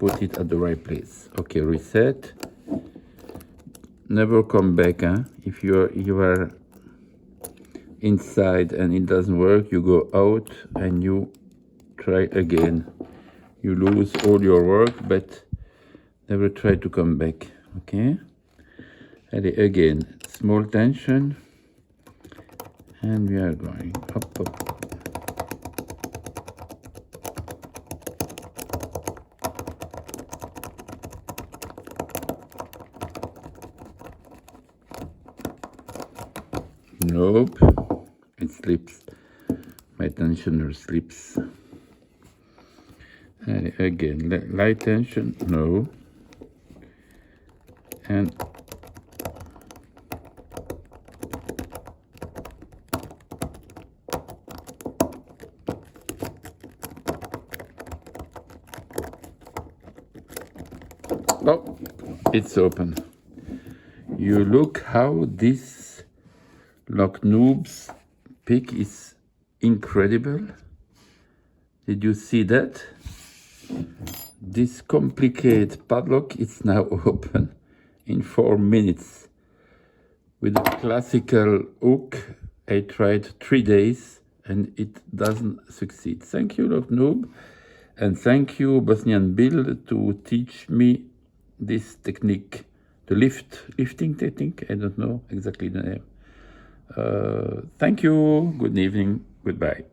put it at the right place. Okay, reset. Never come back, huh? If you are inside and it doesn't work, you go out and you try again. You lose all your work, but never try to come back. Okay? And again, small tension, and we are going up, up. Nope, it slips. My tensioner slips. And again, light tension, no. And oh, it's open. You look how this Noob's pick is incredible. Did you see that? This complicated padlock is now open in 4 minutes. With a classical hook, I tried 3 days and it doesn't succeed. Thank you, Noob, and thank you, Bosnian Bill, to teach me this technique, the lifting technique. I don't know exactly the name. Thank you. Good evening. Goodbye.